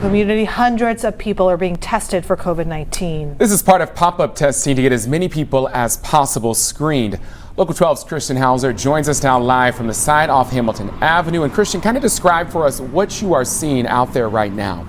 Community, hundreds of people are being tested for COVID-19. This is part of pop-up testing to get as many people as possible screened. Local 12's Christian HAUSER joins us now live from the site off Hamilton Avenue. And Christian, kind of describe for us what you are seeing out there right now.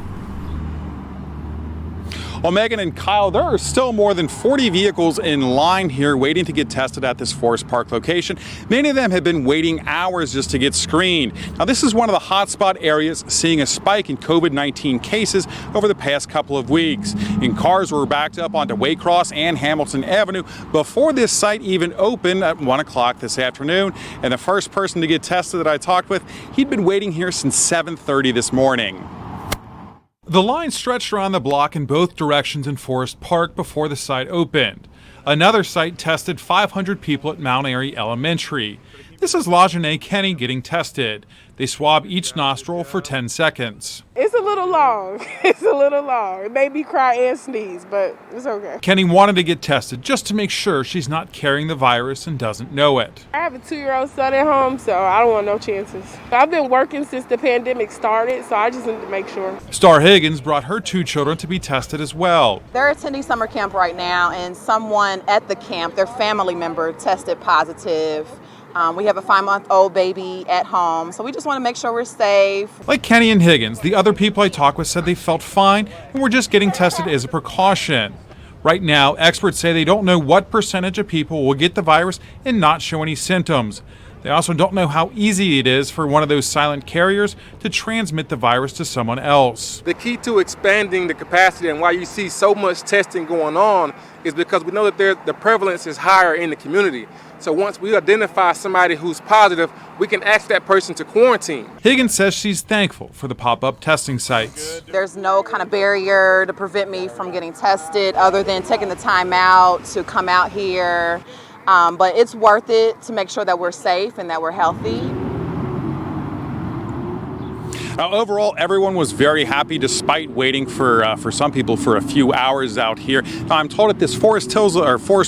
Well, Megan and Kyle, there are still more than 40 vehicles in line here waiting to get tested at this Forest Park location. Many of them have been waiting hours just to get screened. Now, this is one of the hotspot areas seeing a spike in COVID-19 cases over the past couple of weeks. And cars were backed up onto Waycross and Hamilton Avenue before this site even opened at 1 o'clock this afternoon. And the first person to get tested that I talked with, he'd been waiting here since 7:30 this morning. The line stretched around the block in both directions in Forest Park before the site opened. Another site tested 500 people at Airy Elementary. This is LAJANAE Kenny getting tested. They swab each nostril for 10 seconds. It's a little long. It's a little long. It made me cry and sneeze, but it's okay. Kenny wanted to get tested just to make sure she's not carrying the virus and doesn't know it. I have a 2-year-old son at home, so I don't want no chances. I've been working since the pandemic started, so I just need to make sure. Star Higgins brought her 2 children to be tested as well. They're attending summer camp right now, and someone at the camp, their family member, tested positive. We have a 5-month-old baby at home, so we just want to make sure we're safe. Like Kenny and Higgins, the other people I talked with said they felt fine and were just getting tested as a precaution. Right now, experts say they don't know what percentage of people will get the virus and not show any symptoms. They also don't know how easy it is for one of those silent carriers to transmit the virus to someone else. The key to expanding the capacity and why you see so much testing going on is because we know that the prevalence is higher in the community. So once we identify somebody who's positive, we can ask that person to quarantine. Higgins says she's thankful for the pop-up testing sites. There's no kind of barrier to prevent me from getting tested other than taking the time out to come out here. But it's worth it to make sure that we're safe and that we're healthy. Overall, everyone was very happy despite waiting for some people for a few hours out here. Now, I'm told at this Forest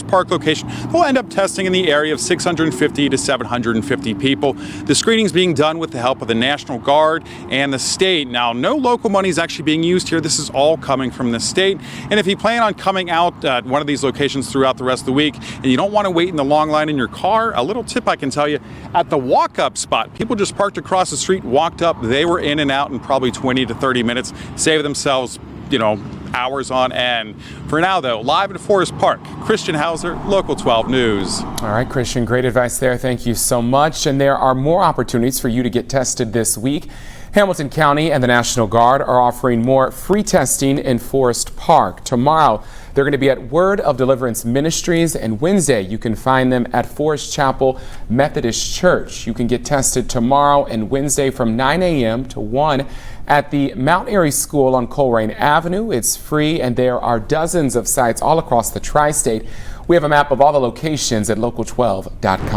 Park location, they'll end up testing in the area of 650 to 750 people. The screening's being done with the help of the National Guard and the state. Now, no local money is actually being used here. This is all coming from the state. And if you plan on coming out at one of these locations throughout the rest of the week and you don't want to wait in the long line in your car, a little tip I can tell you, at the walk-up spot, people just parked across the street, walked up, they were in and out in probably 20 to 30 minutes, save themselves, hours on end. For now, though, live in Forest Park, Christian HAUSER, Local 12 News. All right, Christian, great advice there. Thank you so much. And there are more opportunities for you to get tested this week. Hamilton County and the National Guard are offering more free testing in Forest Park. Tomorrow, they're going to be at Word of Deliverance Ministries, and Wednesday, you can find them at Forest Chapel Methodist Church. You can get tested tomorrow and Wednesday from 9 a.m. to 1 at the Mount Airy School on Colerain Avenue. It's free, and there are dozens of sites all across the tri-state. We have a map of all the locations at local12.com.